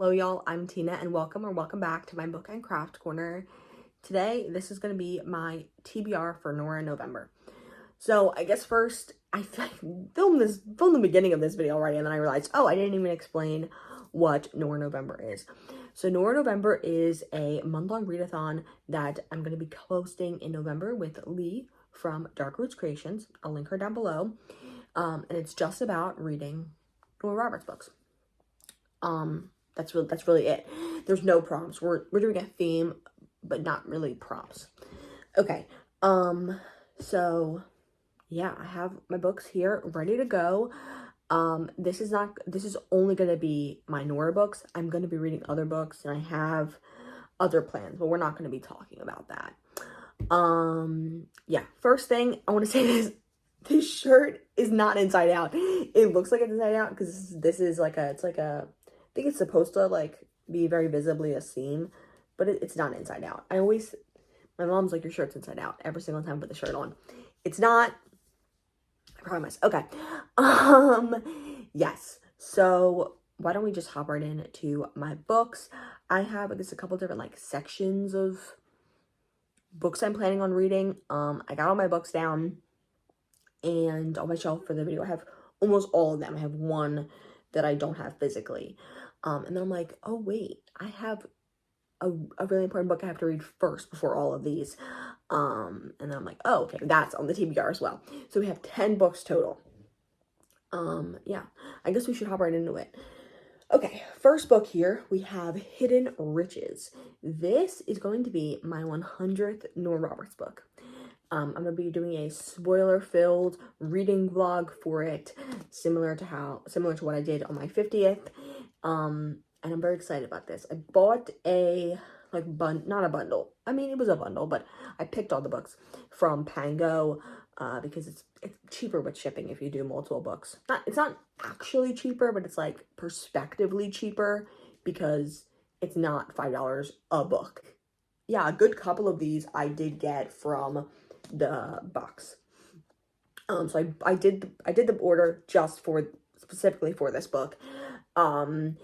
Hello y'all, I'm Tina and welcome back to my book and craft corner. Today, this is going to be my TBR for Nora November. So I guess first, I filmed the beginning of this video already, and then I realized, oh, I didn't even explain what Nora November is. So Nora November is a month-long readathon that I'm going to be posting in November with Lee from Dark Roots Creations. I'll link her down below. And it's just about reading Nora Roberts books. That's really it. There's no prompts. We're doing a theme, but not really prompts. Okay. So yeah, I have my books here ready to go. This is only gonna be my Nora books. I'm gonna be reading other books, and I have other plans, but we're not gonna be talking about that. Yeah, first thing I want to say this shirt is not inside out. It looks like it's inside out because this is like a, I think it's supposed to like be very visibly a seam, but it's not inside out. My mom's like, your shirt's inside out every single time I put the shirt on. It's not, I promise. Okay. Yes. So why don't we just hop right into my books? I have, I guess, a couple different like sections of books I'm planning on reading. I got all my books down and on my shelf for the video. I have almost all of them. I have one that I don't have physically. And then I'm like, oh wait, I have a really important book I have to read first before all of these. And then I'm like, oh, okay, that's on the TBR as well. So we have 10 books total. Yeah, I guess we should hop right into it. Okay, first book here, we have Hidden Riches. This is going to be my 100th Nora Roberts book. I'm going to be doing a spoiler-filled reading vlog for it, similar to what I did on my 50th. And I'm very excited about this. I bought a, not a bundle. I mean, it was a bundle, but I picked all the books from Pango, because it's cheaper with shipping if you do multiple books. It's not actually cheaper, but it's like prospectively cheaper because it's not $5 a book. Yeah, a good couple of these I did get from the box. So I did the order just specifically for this book. And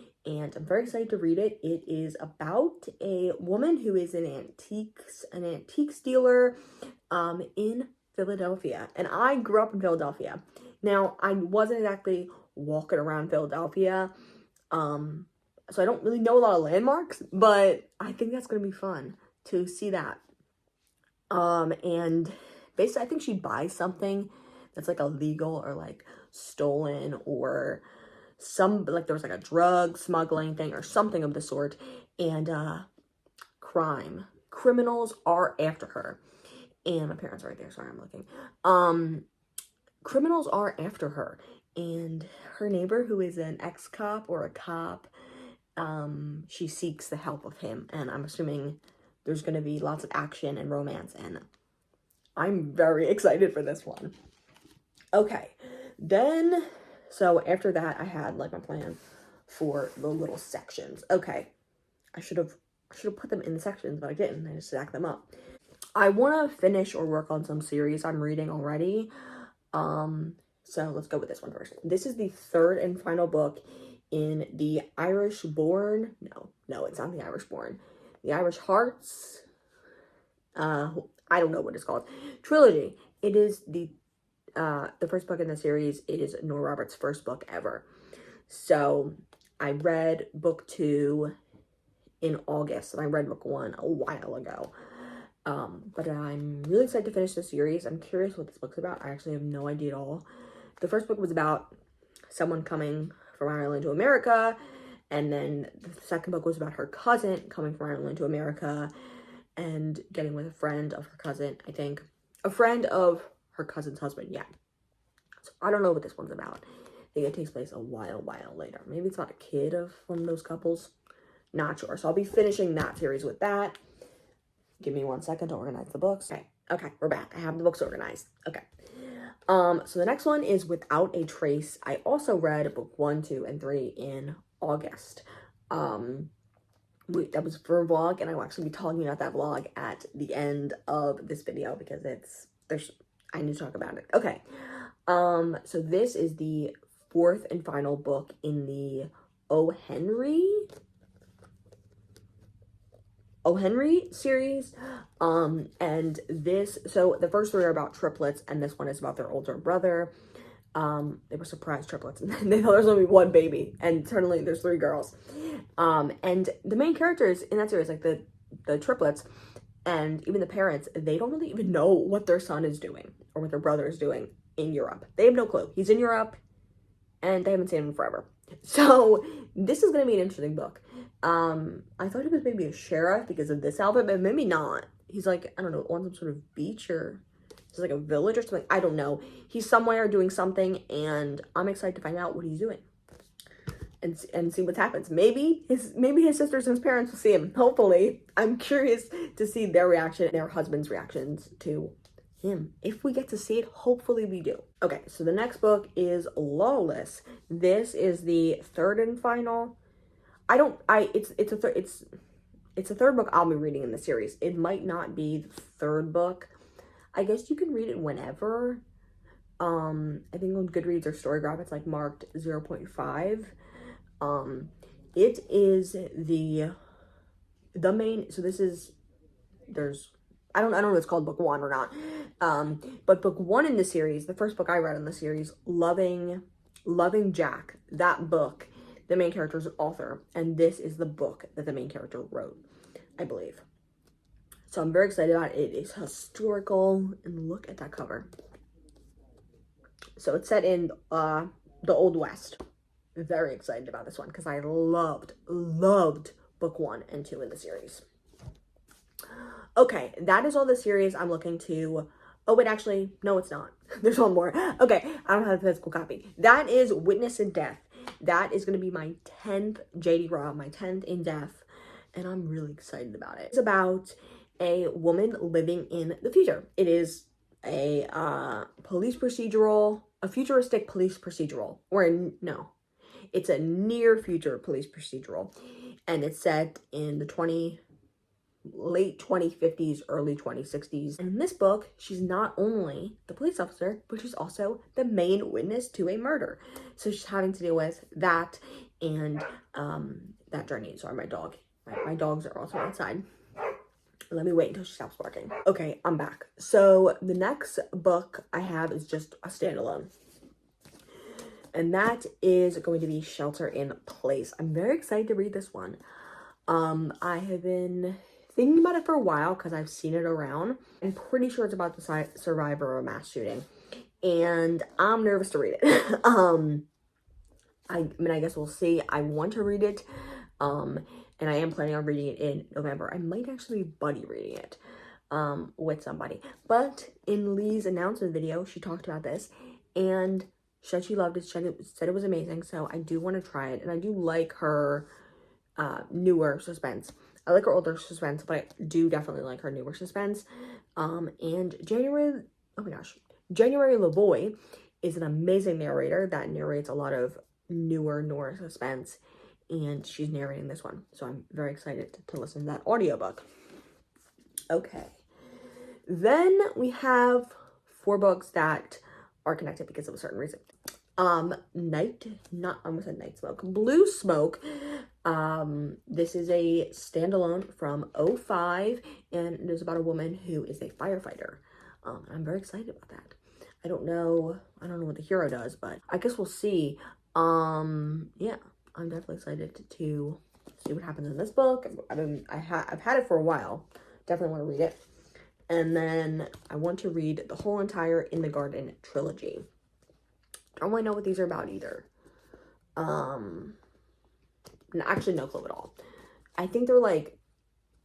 I'm very excited to read it. It is about a woman who is an antiques dealer in Philadelphia. And I grew up in Philadelphia. Now, I wasn't exactly walking around Philadelphia, so I don't really know a lot of landmarks, but I think that's going to be fun to see that. And basically, I think she buys something that's like illegal or like stolen, or there was like a drug smuggling thing or something of the sort, and criminals are after her. And my parents are right there, sorry, I'm looking. Criminals are after her, and her neighbor, who is an ex-cop or a cop, she seeks the help of him, and I'm assuming there's going to be lots of action and romance, and I'm very excited for this one. Okay, then, so after that, I had like my plan for the little sections. Okay, I should have put them in the sections, but I didn't. I just stacked them up. I want to finish or work on some series I'm reading already. So let's go with this one first. This is the third and final book in the Irish-born, no, it's not the Irish-born, the Irish Hearts, I don't know what it's called, trilogy. It is the first book in the series. It is Nora Roberts' first book ever. So I read book 2 in August, and I read book 1 a while ago. But I'm really excited to finish the series. I'm curious what this book's about. I actually have no idea at all. The first book was about someone coming from Ireland to America, and then the second book was about her cousin coming from Ireland to America and getting with a friend of her cousin, I think. A friend of her cousin's husband, yeah. So I don't know what this one's about. I think it takes place a while later. Maybe it's about a kid of one of those couples. Not sure. So I'll be finishing that series with that. Give me 1 second to organize the books. Okay, we're back. I have the books organized. Okay. So the next one is Without a Trace. I also read book 1, 2, and 3 in August. That was for a vlog, and I will actually be talking about that vlog at the end of this video because I need to talk about it. Okay. So this is the 4th and final book in the O. Henry O. Henry series. And so the first three are about triplets, and this one is about their older brother. They were surprise triplets, and they thought there was only one baby, and suddenly there's three girls. And the main characters in that series, like the triplets, and even the parents, they don't really even know what their son is doing or what their brother is doing in Europe. They have no clue. He's in Europe, and they haven't seen him forever. So this is going to be an interesting book. I thought he was maybe a sheriff because of this outfit, but maybe not. He's like, I don't know, on some sort of beach, or it's like a village or something. I don't know. He's somewhere doing something, and I'm excited to find out what he's doing. And see what happens. Maybe his sisters and his parents will see him. Hopefully. I'm curious to see their reaction, their husband's reactions to him. If we get to see it, hopefully we do. Okay, so the next book is Lawless. This is the third and final. It's a third book I'll be reading in the series. It might not be the third book. I guess you can read it whenever. I think on Goodreads or Storygraph it's like marked 0.5. It is the main, so this is, I don't know if it's called book one or not, but book one in the series, the first book I read in the series, Loving Jack, that book, the main character is an author, and this is the book that the main character wrote, I believe. So I'm very excited about it. It is historical, and look at that cover. So it's set in the Old West. Very excited about this one because I loved book 1 and 2 in the series. Okay, that is all the series I'm looking to. Oh wait, actually, no, it's not. There's one more. Okay, I don't have a physical copy. That is Witness in Death. That is going to be my 10th JD Raw, my 10th in Death, and I'm really excited about it. It's about a woman living in the future. It is a police procedural, a futuristic police procedural, it's a near future police procedural, and it's set in the late 2050s, early 2060s. And in this book, she's not only the police officer, but she's also the main witness to a murder. So she's having to deal with that and that journey. Sorry, my dog. My dogs are also outside. Let me wait until she stops barking. Okay, I'm back. So the next book I have is just a standalone. And that is going to be Shelter in Place. I'm very excited to read this one. I have been thinking about it for a while because I've seen it around. I'm pretty sure it's about the survivor of a mass shooting. And I'm nervous to read it. I guess we'll see. I want to read it. And I am planning on reading it in November. I might actually be buddy reading it with somebody. But in Lee's announcement video, she talked about this. And said she loved it, said it was amazing, so I do want to try it, and I do like her newer suspense. I like her older suspense, but I do definitely like her newer suspense. And January Lavoie is an amazing narrator that narrates a lot of newer Nora suspense, and she's narrating this one, so I'm very excited to listen to that audiobook. Okay, then we have 4 books that are connected because of a certain reason. Night Smoke. Blue Smoke. This is a standalone from 2005, and it is about a woman who is a firefighter. I'm very excited about that. I don't know what the hero does, but I guess we'll see. Yeah, I'm definitely excited to see what happens in this book. I've had it for a while. Definitely want to read it. And then I want to read the whole entire In the Garden trilogy. I don't really know what these are about either. Actually, no clue at all. I think they're like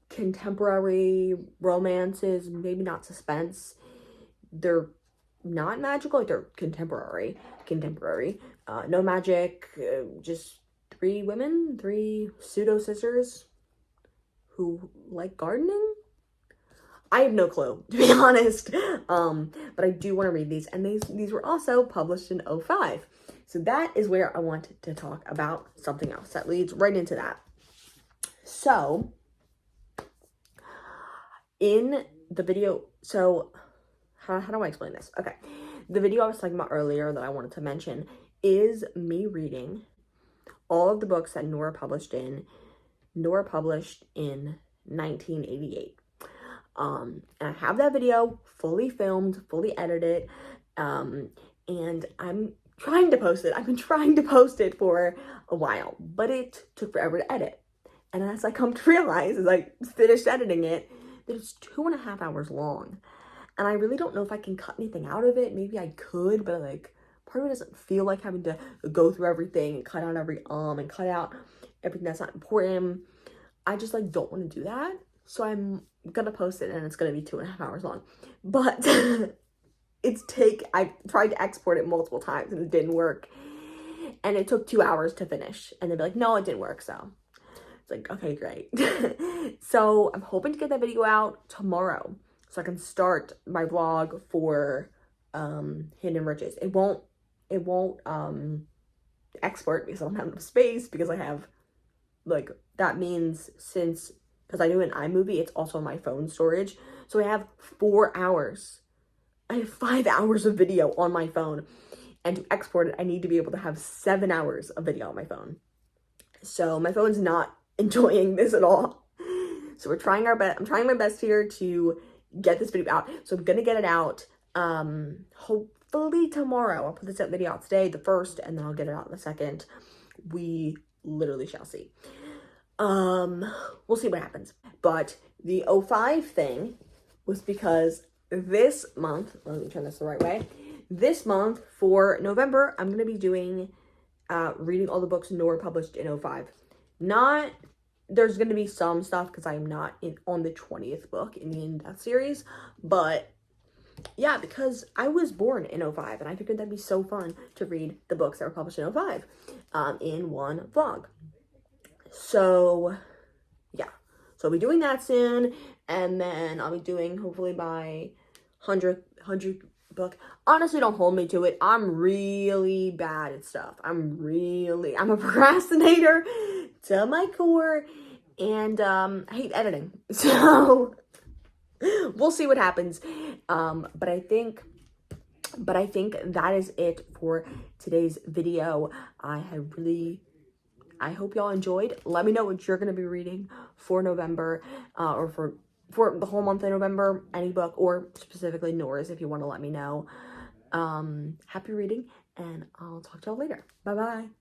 contemporary romances, maybe not suspense. They're not magical, like they're contemporary. No magic, just 3 women, 3 pseudo sisters who like gardening. I have no clue, to be honest, but I do want to read these, and these were also published in 2005, so that is where I want to talk about something else that leads right into that. So, in the video, how do I explain this? Okay, the video I was talking about earlier that I wanted to mention is me reading all of the books that Nora published in 1988. And I have that video fully filmed, fully edited, and I'm trying to post it. I've been trying to post it for a while, but it took forever to edit. And as I come to realize, as I finished editing it, that it's 2.5 hours long. And I really don't know if I can cut anything out of it. Maybe I could, but like, part of it doesn't feel like having to go through everything and cut out every and cut out everything that's not important. I just like don't want to do that. So I'm gonna post it and it's gonna be 2.5 hours long. But I tried to export it multiple times and it didn't work. And it took 2 hours to finish. And they'd be like, no, it didn't work. So it's like, okay, great. So I'm hoping to get that video out tomorrow so I can start my vlog for Hidden Riches. It won't export because I don't have enough space, because I have, like, that means because I do an iMovie, it's also my phone storage. So I have 4 hours. I have 5 hours of video on my phone. And to export it, I need to be able to have 7 hours of video on my phone. So my phone's not enjoying this at all. So we're trying our best. I'm trying my best here to get this video out. So I'm gonna get it out hopefully tomorrow. I'll put this video out today, the 1st, and then I'll get it out the 2nd. We literally shall see. We'll see what happens. But the 05 thing was because this month, let me turn this the right way. This month for November, I'm gonna be doing reading all the books Nora published in 05. There's gonna be some stuff because I'm not on the 20th book in the in-depth series, but yeah, because I was born in 05 and I figured that'd be so fun to read the books that were published in 05 in one vlog. So yeah, so I'll be doing that soon, and then I'll be doing hopefully my 100th book. Honestly, don't hold me to it. I'm really bad at stuff. I'm a procrastinator to my core, and I hate editing. So we'll see what happens. But I think that is it for today's video. I hope y'all enjoyed. Let me know what you're going to be reading for November, or for the whole month of November, any book, or specifically Nora's, if you want to let me know. Happy reading, and I'll talk to y'all later. Bye-bye.